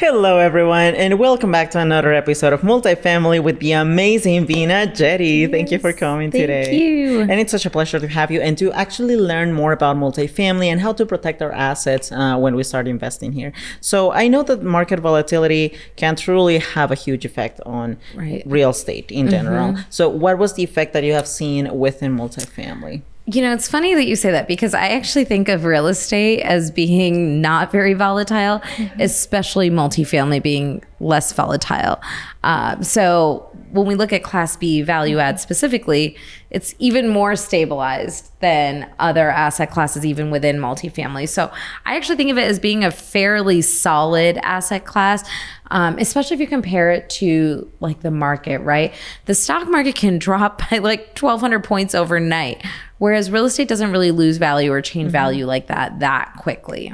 Hello, everyone, and welcome back to another episode of Multifamily with the amazing Veena Jetti. Yes, thank you for coming today. Thank you. And it's such a pleasure to have you and to actually learn more about multifamily and how to protect our assets when we start investing here. So I know that market volatility can truly have a huge effect on real estate in general. So what was the effect that you have seen within multifamily? You know, it's funny that you say that because I actually think of real estate as being not very volatile, especially multifamily being less volatile. So when we look at Class B value add specifically, it's even more stabilized than other asset classes, even within multifamily. So I actually think of it as being a fairly solid asset class, especially if you compare it to like the market, right? The stock market can drop by like 1,200 points overnight, whereas real estate doesn't really lose value or change value like that quickly.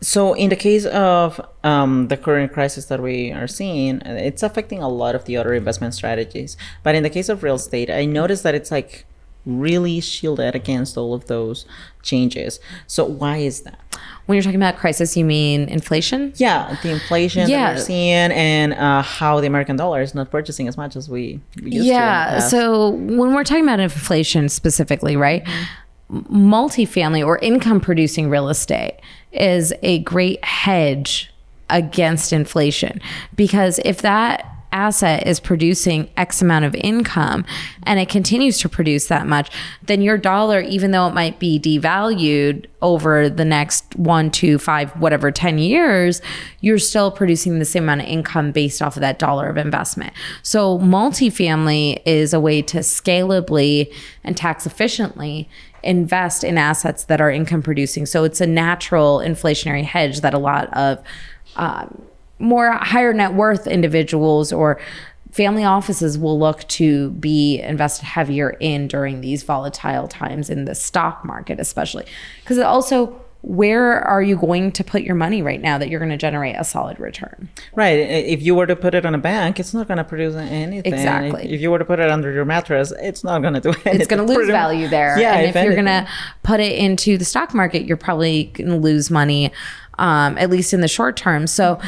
So in the case of the current crisis that we are seeing, it's affecting a lot of the other investment strategies. But in the case of real estate, I noticed that it's like really shielded against all of those changes. So why is that? When you're talking about crisis, you mean inflation? Yeah, the inflation that we're seeing and how the American dollar is not purchasing as much as we used to. Yeah, so when we're talking about inflation specifically, right? Multifamily or income producing real estate is a great hedge against inflation, because if that asset is producing X amount of income and it continues to produce that much, then your dollar, even though it might be devalued over the next 1, 2, 5, whatever, 10 years, you're still producing the same amount of income based off of that dollar of investment. So multifamily is a way to scalably and tax efficiently invest in assets that are income producing. So it's a natural inflationary hedge that a lot of more higher net worth individuals or family offices will look to be invested heavier in during these volatile times in the stock market, especially. Because also, where are you going to put your money right now that you're going to generate a solid return? Right. If you were to put it on a bank, it's not going to produce anything. Exactly. If you were to put it under your mattress, it's not going to do anything. It's going to lose value there. Yeah, and if you're going to put it into the stock market, you're probably going to lose money, at least in the short term. So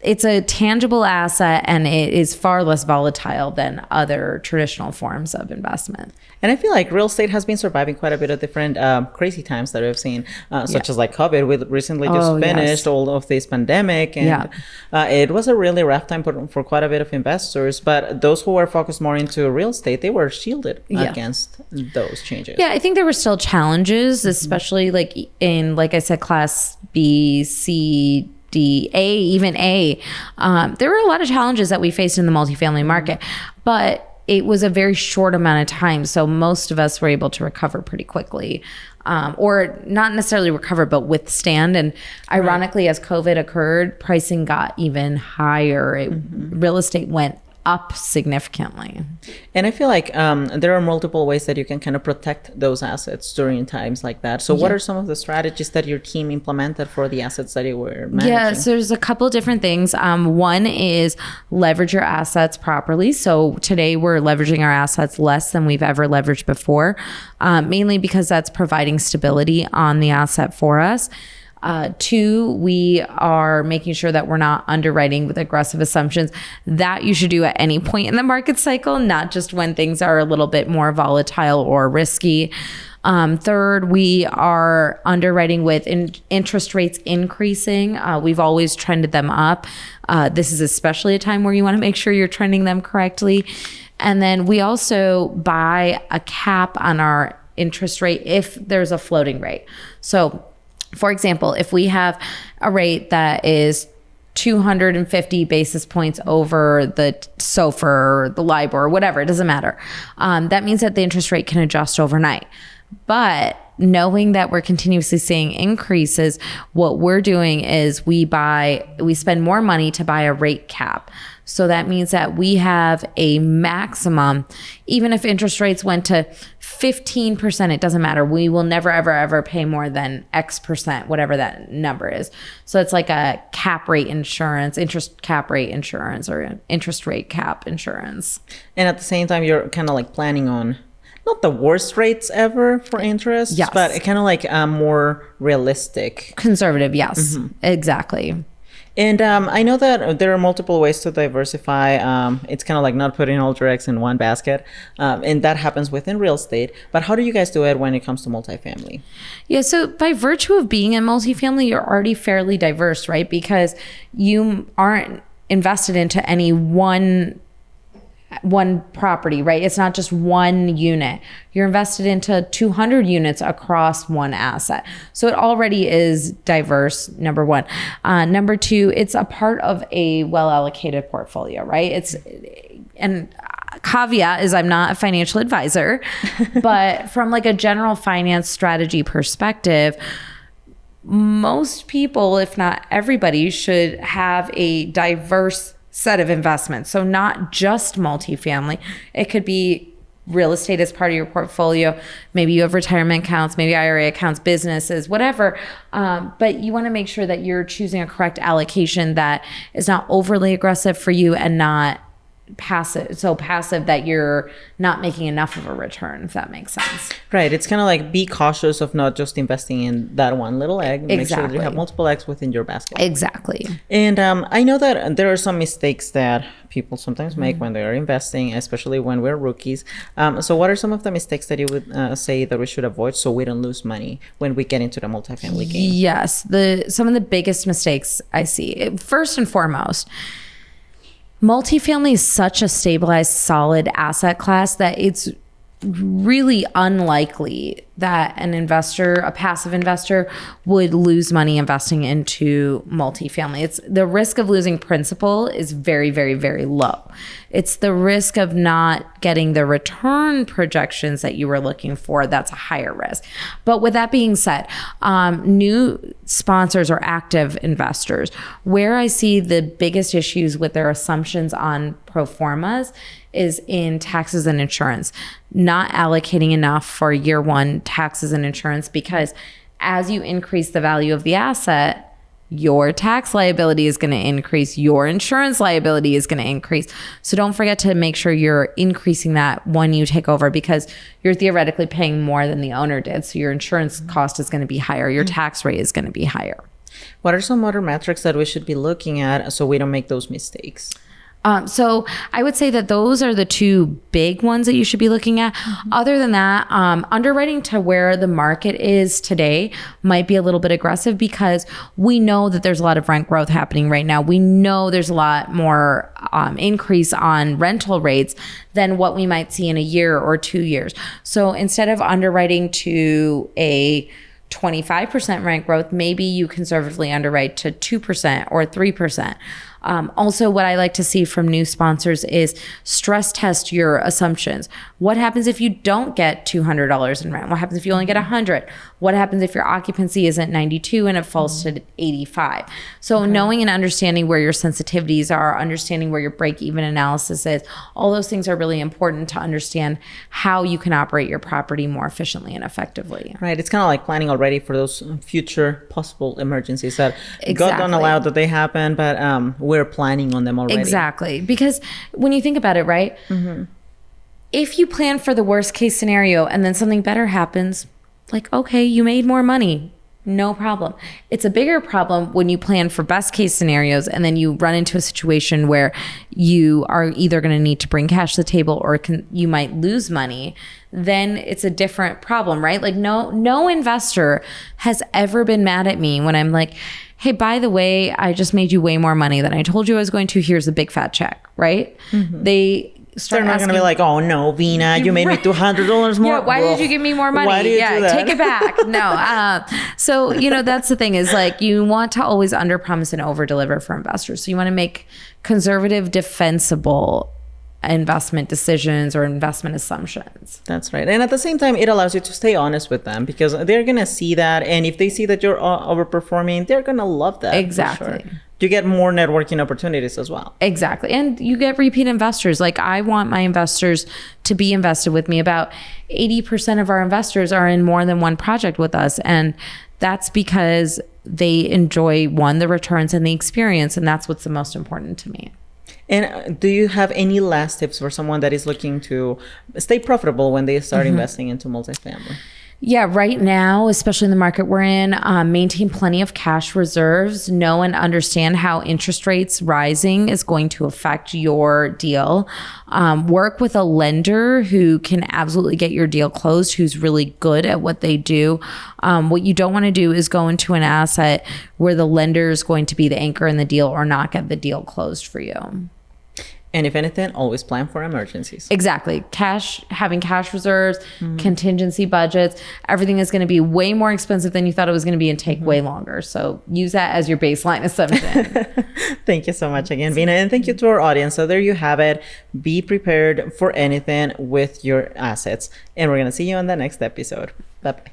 it's a tangible asset and it is far less volatile than other traditional forms of investment. And I feel like real estate has been surviving quite a bit of different crazy times that we've seen, such as like COVID. We recently just finished all of this pandemic, and it was a really rough time for quite a bit of investors. But those who were focused more into real estate, they were shielded against those changes. Yeah, I think there were still challenges, especially like in, like I said, Class B, C, D, A, even A. There were a lot of challenges that we faced in the multifamily market, but it was a very short amount of time. So most of us were able to recover pretty quickly, or not necessarily recover, but withstand. And ironically, as COVID occurred, pricing got even higher. Real estate went up significantly. And I feel like there are multiple ways that you can kind of protect those assets during times like that. So what are some of the strategies that your team implemented for the assets that you were managing? Yeah, so there's a couple of different things. One is leverage your assets properly. So today we're leveraging our assets less than we've ever leveraged before, mainly because that's providing stability on the asset for us. 2, we are making sure that we're not underwriting with aggressive assumptions. That you should do at any point in the market cycle, not just when things are a little bit more volatile or risky. 3rd, we are underwriting with interest rates increasing. We've always trended them up. This is especially a time where you want to make sure you're trending them correctly. And then we also buy a cap on our interest rate if there's a floating rate. So for example, if we have a rate that is 250 basis points over the SOFR or the LIBOR or whatever, it doesn't matter. That means that the interest rate can adjust overnight. But knowing that we're continuously seeing increases, what we're doing is we spend more money to buy a rate cap. So that means that we have a maximum, even if interest rates went to 15%, it doesn't matter. We will never, ever, ever pay more than X percent, whatever that number is. So it's like a cap rate insurance, interest cap rate insurance, or interest rate cap insurance. And at the same time, you're kind of like planning on not the worst rates ever for interest, but kind of like more realistic. Conservative, yes, exactly. And I know that there are multiple ways to diversify. It's kind of like not putting all your eggs in one basket. And that happens within real estate. But how do you guys do it when it comes to multifamily? Yeah, so by virtue of being in multifamily, you're already fairly diverse, right? Because you aren't invested into any one property, right? It's not just one unit. You're invested into 200 units across one asset. So it already is diverse, number one. Number two, it's a part of a well-allocated portfolio, right? And caveat is I'm not a financial advisor, but from like a general finance strategy perspective, most people, if not everybody, should have a diverse set of investments. So not just multifamily. It could be real estate as part of your portfolio. Maybe you have retirement accounts, maybe IRA accounts, businesses, whatever. But you want to make sure that you're choosing a correct allocation that is not overly aggressive for you and not passive that you're not making enough of a return, if that makes sense. Right. It's kind of like be cautious of not just investing in that one little egg. Make sure that you have multiple eggs within your basket. Exactly. And I know that there are some mistakes that people sometimes make when they are investing, especially when we're rookies. So what are some of the mistakes that you would say that we should avoid so we don't lose money when we get into the multifamily game? Yes. Some of the biggest mistakes I see, first and foremost, multifamily is such a stabilized, solid asset class that it's really unlikely that an investor, a passive investor, would lose money investing into multifamily. It's the risk of losing principal is very, very, very low. It's the risk of not getting the return projections that you were looking for that's a higher risk. But with that being said, new sponsors or active investors, where I see the biggest issues with their assumptions on pro formas is in taxes and insurance, not allocating enough for year one taxes and insurance, because as you increase the value of the asset, your tax liability is going to increase, your insurance liability is going to increase. So don't forget to make sure you're increasing that when you take over, because you're theoretically paying more than the owner did. So your insurance cost is going to be higher, your tax rate is going to be higher. What are some other metrics that we should be looking at so we don't make those mistakes? So I would say that those are the two big ones that you should be looking at. Other than that, underwriting to where the market is today might be a little bit aggressive, because we know that there's a lot of rent growth happening right now. We know there's a lot more increase on rental rates than what we might see in a year or 2 years. So instead of underwriting to a 25% rent growth, maybe you conservatively underwrite to 2% or 3%. Also, what I like to see from new sponsors is stress test your assumptions. What happens if you don't get $200 in rent? What happens if you only get $100? What happens if your occupancy isn't 92 and it falls to 85? So knowing and understanding where your sensitivities are, understanding where your break-even analysis is, all those things are really important to understand how you can operate your property more efficiently and effectively. Right. It's kind of like planning already for those future possible emergencies that God don't allow that they happen, but we're planning on them already. Exactly. Because when you think about it, right? If you plan for the worst case scenario and then something better happens, like, okay, you made more money, no problem. It's a bigger problem when you plan for best case scenarios and then you run into a situation where you are either going to need to bring cash to the table or you might lose money. Then it's a different problem, right? Like no investor has ever been mad at me when I'm like, hey, by the way, I just made you way more money than I told you I was going to. Here's a big fat check, right? They're not going to be like, oh no, Veena, you made me $200 more. Yeah, why did you give me more money? Why did you do that? Take it back. No. So, that's the thing is like you want to always under promise and over deliver for investors. So you want to make conservative, defensible investment decisions or investment assumptions. That's right. And at the same time, it allows you to stay honest with them, because they're going to see that. And if they see that you're overperforming, they're going to love that. Exactly. For sure. You get more networking opportunities as well. Exactly. And you get repeat investors. Like I want my investors to be invested with me. About 80% of our investors are in more than one project with us. And that's because they enjoy, the returns and the experience. And that's what's the most important to me. And do you have any last tips for someone that is looking to stay profitable when they start investing into multifamily? Yeah, right now, especially in the market we're in, maintain plenty of cash reserves. Know and understand how interest rates rising is going to affect your deal. Work with a lender who can absolutely get your deal closed, who's really good at what they do. What you don't want to do is go into an asset where the lender is going to be the anchor in the deal or not get the deal closed for you. And if anything, always plan for emergencies. Exactly. Having cash reserves, contingency budgets, everything is going to be way more expensive than you thought it was going to be and take way longer. So use that as your baseline assumption. Thank you so much again, Veena. And thank you to our audience. So there you have it. Be prepared for anything with your assets. And we're going to see you on the next episode. Bye-bye.